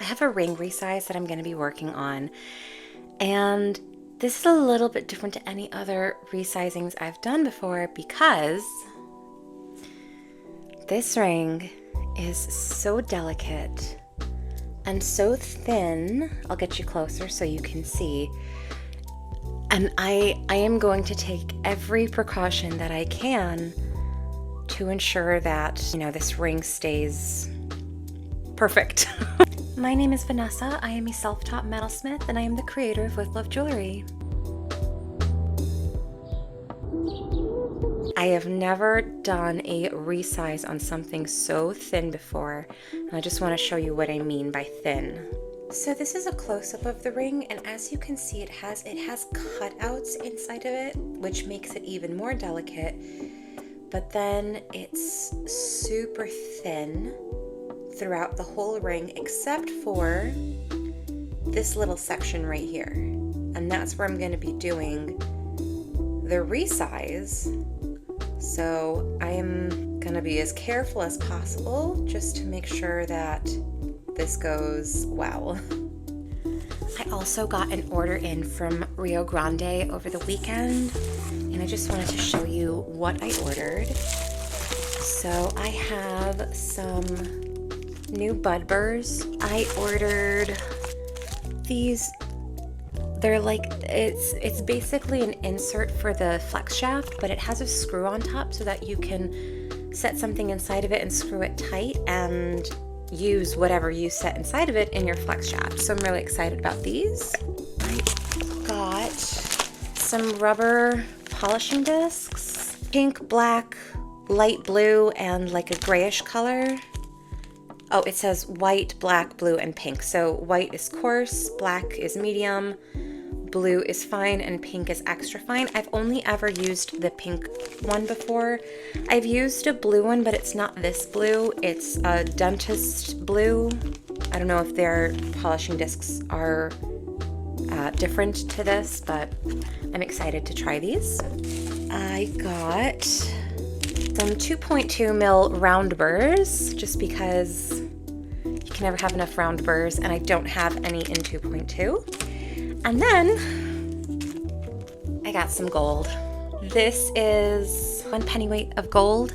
I have a ring resize that I'm going to be working on, and this is a little bit different to any other resizings I've done before because this ring is so delicate and so thin. I'll get you closer so you can see. And I am going to take every precaution that I can to ensure that, this ring stays perfect. My name is Vanessa. I am a self-taught metalsmith, and I am the creator of With Love Jewelry. I have never done a resize on something so thin before, and I just want to show you what I mean by thin. So this is a close-up of the ring, and as you can see, it has cutouts inside of it, which makes it even more delicate. But then it's super thin throughout the whole ring except for this little section right here. And that's where I'm going to be doing the resize. So I am going to be as careful as possible just to make sure that this goes well. I also got an order in from Rio Grande over the weekend, and I just wanted to show you what I ordered. So I have some new bud burrs. I ordered these. They're like, it's basically an insert for the flex shaft, but it has a screw on top so that you can set something inside of it and screw it tight and use whatever you set inside of it in your flex shaft. So I'm really excited about these. I got some rubber polishing discs, pink, black, light blue, and like a grayish color. Oh, it says white, black, blue, and pink. So white is coarse, black is medium, blue is fine, and pink is extra fine. I've only ever used the pink one before. I've used a blue one, but it's not this blue. It's a dentist blue. I don't know if their polishing discs are different to this, but I'm excited to try these. I got some 2.2 mil round burrs, just because you can never have enough round burrs, and I don't have any in 2.2. And then I got some gold. This is 1 pennyweight of gold.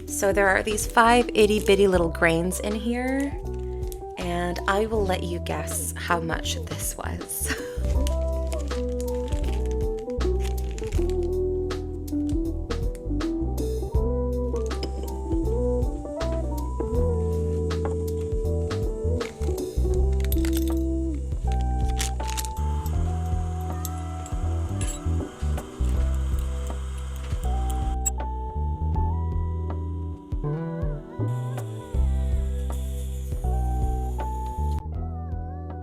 So there are these 5 itty bitty little grains in here, and I will let you guess how much this was.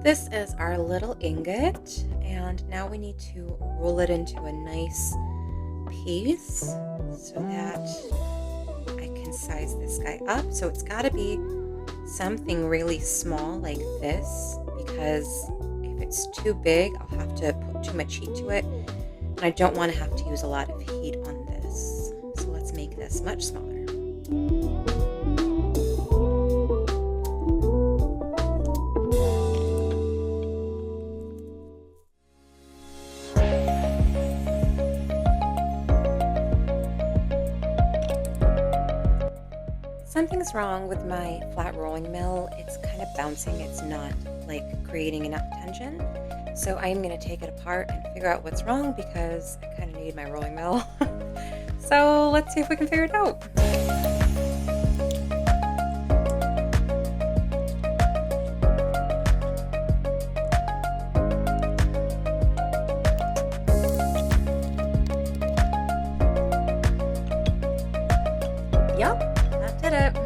This is our little ingot, and now we need to roll it into a nice piece so that I can size this guy up. So it's got to be something really small like this, because if it's too big, I'll have to put too much heat to it, and I don't want to have to use a lot of heat on this. So let's make this much smaller. Something's wrong with my flat rolling mill. It's kind of bouncing. It's not like creating enough tension. So I'm going to take it apart and figure out what's wrong, because I kind of need my rolling mill. So let's see if we can figure it out. Yep, that did it.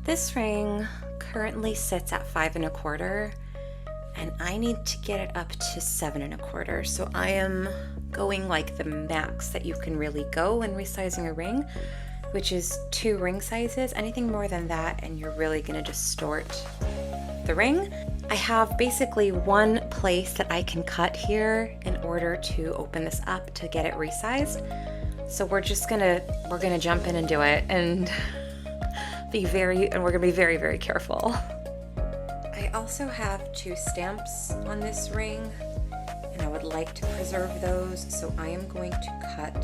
This ring currently sits at 5 1/4, and I need to get it up to 7 1/4. So I am going like the max that you can really go when resizing a ring, which is 2 ring sizes. Anything more than that and you're really gonna distort the ring. I have basically one place that I can cut here in order to open this up to get it resized. So we're gonna jump in and do it, and we're gonna be very, very careful. I also have 2 stamps on this ring, and I would like to preserve those, so I am going to cut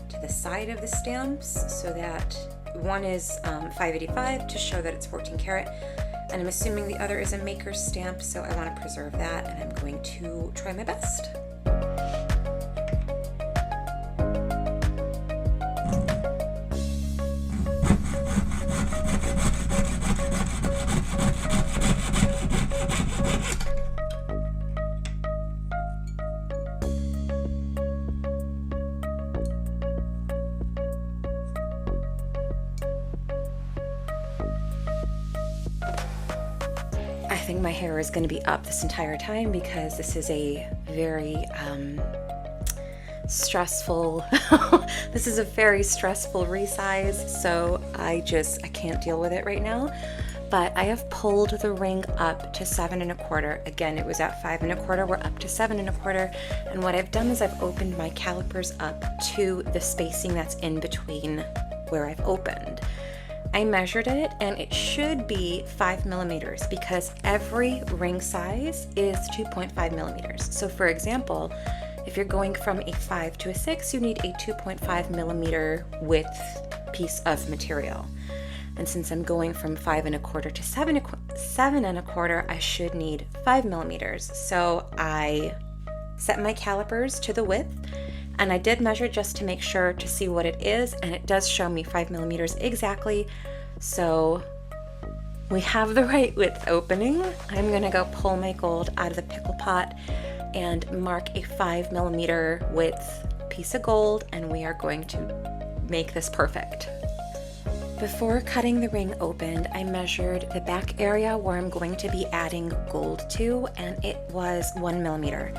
to the side of the stamps so that one is 585 to show that it's 14 karat, and I'm assuming the other is a maker's stamp, so I want to preserve that, and I'm going to try my best. I think my hair is going to be up this entire time because this is a very stressful this is a very stressful resize, so I can't deal with it right now. But I have pulled the ring up to 7 1/4. Again, it was at 5 1/4. We're up to 7 1/4, and what I've done is I've opened my calipers up to the spacing that's in between where I've opened. I measured it, and it should be 5 millimeters because every ring size is 2.5 millimeters. So for example, if you're going from a 5 to a 6, you need a 2.5 millimeter width piece of material. And since I'm going from 5 1/4 to 7 1/4, I should need 5 millimeters. So I set my calipers to the width, and I did measure just to make sure to see what it is, and it does show me 5 millimeters exactly. So we have the right width opening. I'm gonna go pull my gold out of the pickle pot and mark a 5 millimeter width piece of gold, and we are going to make this perfect. Before cutting the ring open, I measured the back area where I'm going to be adding gold to, and it was 1 millimeter.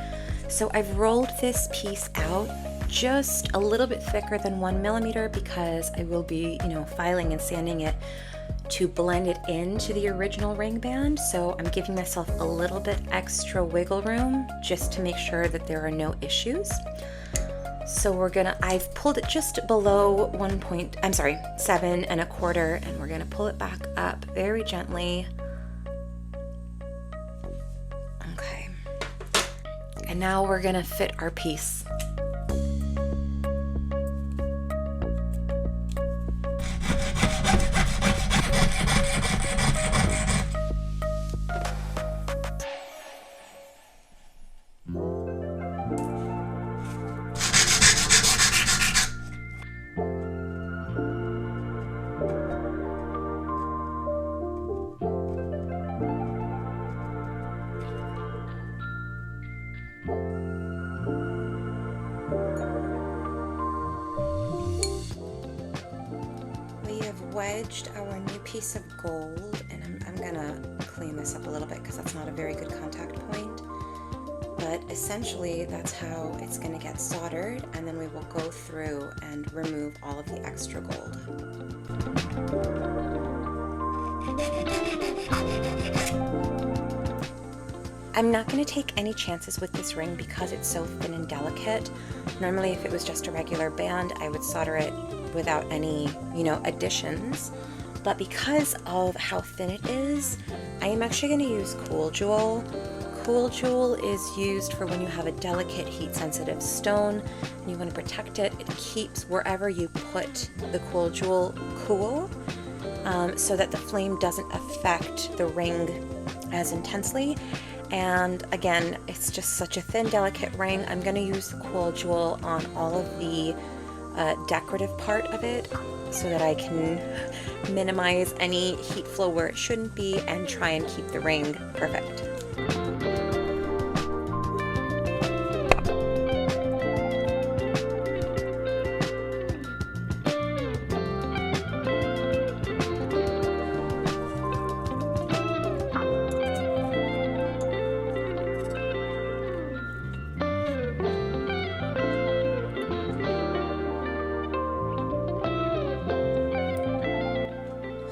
So I've rolled this piece out just a little bit thicker than 1 millimeter because I will be, filing and sanding it to blend it into the original ring band. So I'm giving myself a little bit extra wiggle room just to make sure that there are no issues. So I've pulled it just below 7 1/4, and we're gonna pull it back up very gently. Okay. And now we're gonna fit our piece. Wedged our new piece of gold, and I'm gonna clean this up a little bit because that's not a very good contact point, but essentially that's how it's gonna get soldered, and then we will go through and remove all of the extra gold. I'm not going to take any chances with this ring because it's so thin and delicate. Normally if it was just a regular band, I would solder it without any, additions. But because of how thin it is, I am actually going to use Cool Jewel. Cool Jewel is used for when you have a delicate heat sensitive stone and you want to protect it. It keeps wherever you put the Cool Jewel cool, so that the flame doesn't affect the ring as intensely. And again, it's just such a thin, delicate ring. I'm going to use the Cool Jewel on all of the decorative part of it so that I can minimize any heat flow where it shouldn't be and try and keep the ring perfect.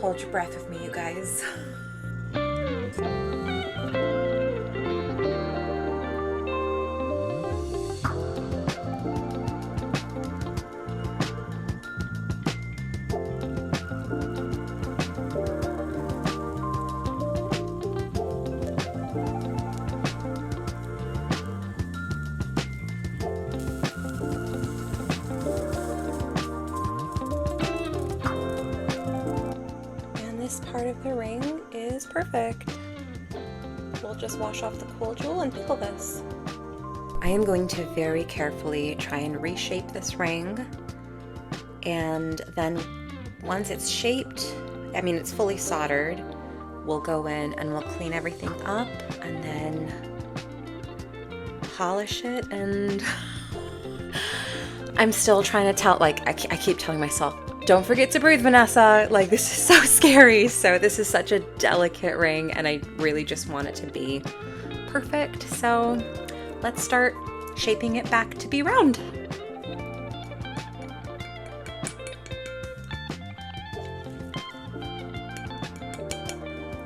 Hold your breath with me, you guys. part of the ring is perfect. We'll just wash off the cool jewel and pickle this. I am going to very carefully try and reshape this ring, and then once it's shaped, I mean it's fully soldered, we'll go in and we'll clean everything up and then polish it. And I'm still trying to tell, like I keep telling myself, don't forget to breathe, Vanessa, like this is so scary. So this is such a delicate ring and I really just want it to be perfect. So let's start shaping it back to be round.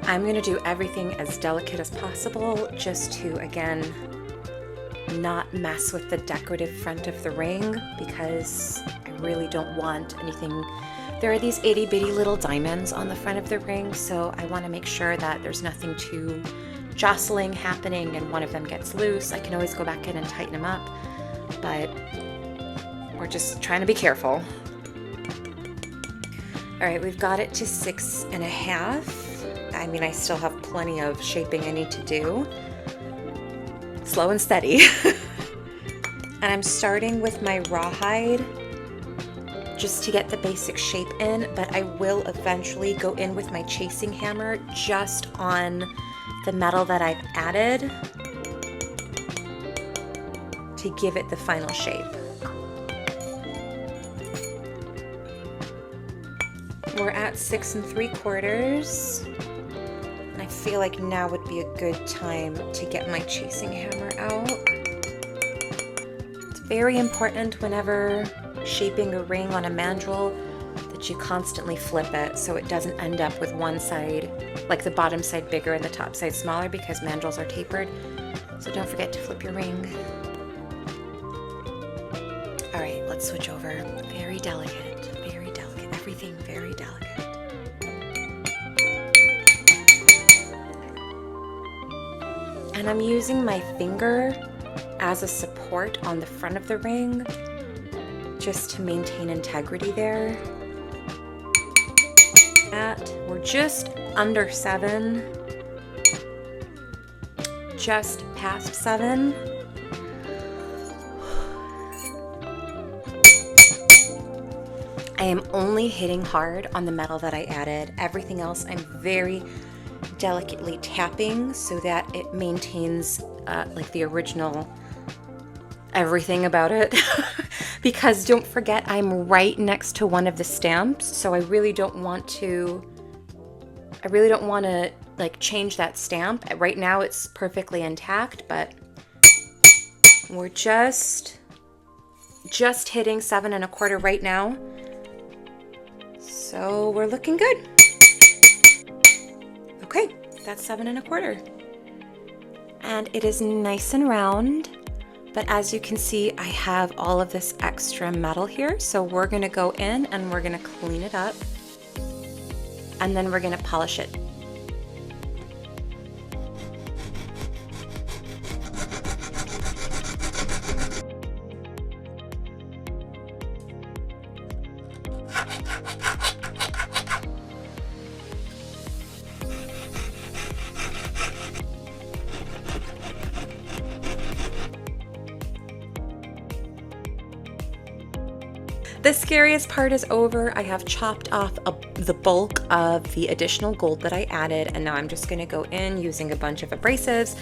I'm going to do everything as delicate as possible just to, again, not mess with the decorative front of the ring, because I really don't want anything. There are these itty bitty little diamonds on the front of the ring, so I want to make sure that there's nothing too jostling happening and one of them gets loose. I can always go back in and tighten them up, but we're just trying to be careful. All right, we've got it to 6.5. I mean, I still have plenty of shaping I need to do. Slow and steady. And I'm starting with my rawhide just to get the basic shape in, but I will eventually go in with my chasing hammer just on the metal that I've added to give it the final shape. We're at 6 3/4, and I feel like now would be a good time to get my chasing hammer out. It's very important whenever shaping a ring on a mandrel that you constantly flip it so it doesn't end up with one side, like the bottom side bigger and the top side smaller, because mandrels are tapered. So don't forget to flip your ring. All right, let's switch over. Very delicate, everything very delicate. And I'm using my finger as a support on the front of the ring just to maintain integrity there. We're just under 7, just past 7. I am only hitting hard on the metal that I added. Everything else I'm very delicately tapping so that it maintains like the original everything about it. Because don't forget, I'm right next to one of the stamps, so I really don't want to like change that stamp. Right now it's perfectly intact, but we're just hitting 7 1/4 right now. So we're looking good. Okay, that's 7 1/4. And it is nice and round, but as you can see, I have all of this extra metal here. So we're gonna go in and we're gonna clean it up, and then we're gonna polish it. The scariest part is over. I have chopped off the bulk of the additional gold that I added, and now I'm just going to go in using a bunch of abrasives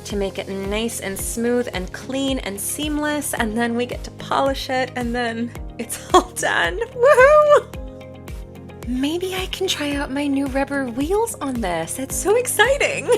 to make it nice and smooth and clean and seamless, and then we get to polish it, and then it's all done. Woohoo! Maybe I can try out my new rubber wheels on this. It's so exciting!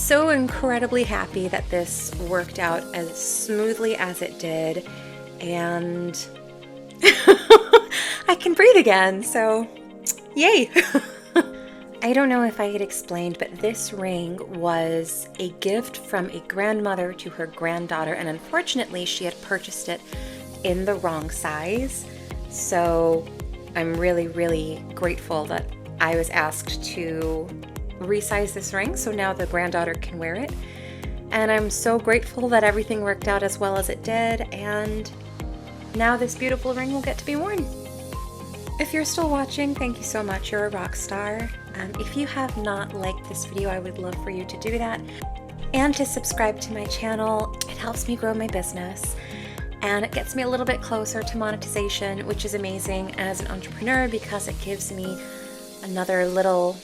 So incredibly happy that this worked out as smoothly as it did, and I can breathe again, so yay! I don't know if I had explained, but this ring was a gift from a grandmother to her granddaughter, and unfortunately she had purchased it in the wrong size. So I'm really, really grateful that I was asked to resize this ring so now the granddaughter can wear it. And I'm so grateful that everything worked out as well as it did, and now this beautiful ring will get to be worn. If you're still watching, thank you so much. You're a rock star. If you have not liked this video, I would love for you to do that and to subscribe to my channel. It helps me grow my business and it gets me a little bit closer to monetization, which is amazing as an entrepreneur because it gives me another little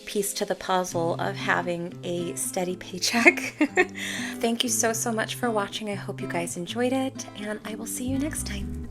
piece to the puzzle of having a steady paycheck. Thank you so much for watching. I hope you guys enjoyed it, and I will see you next time.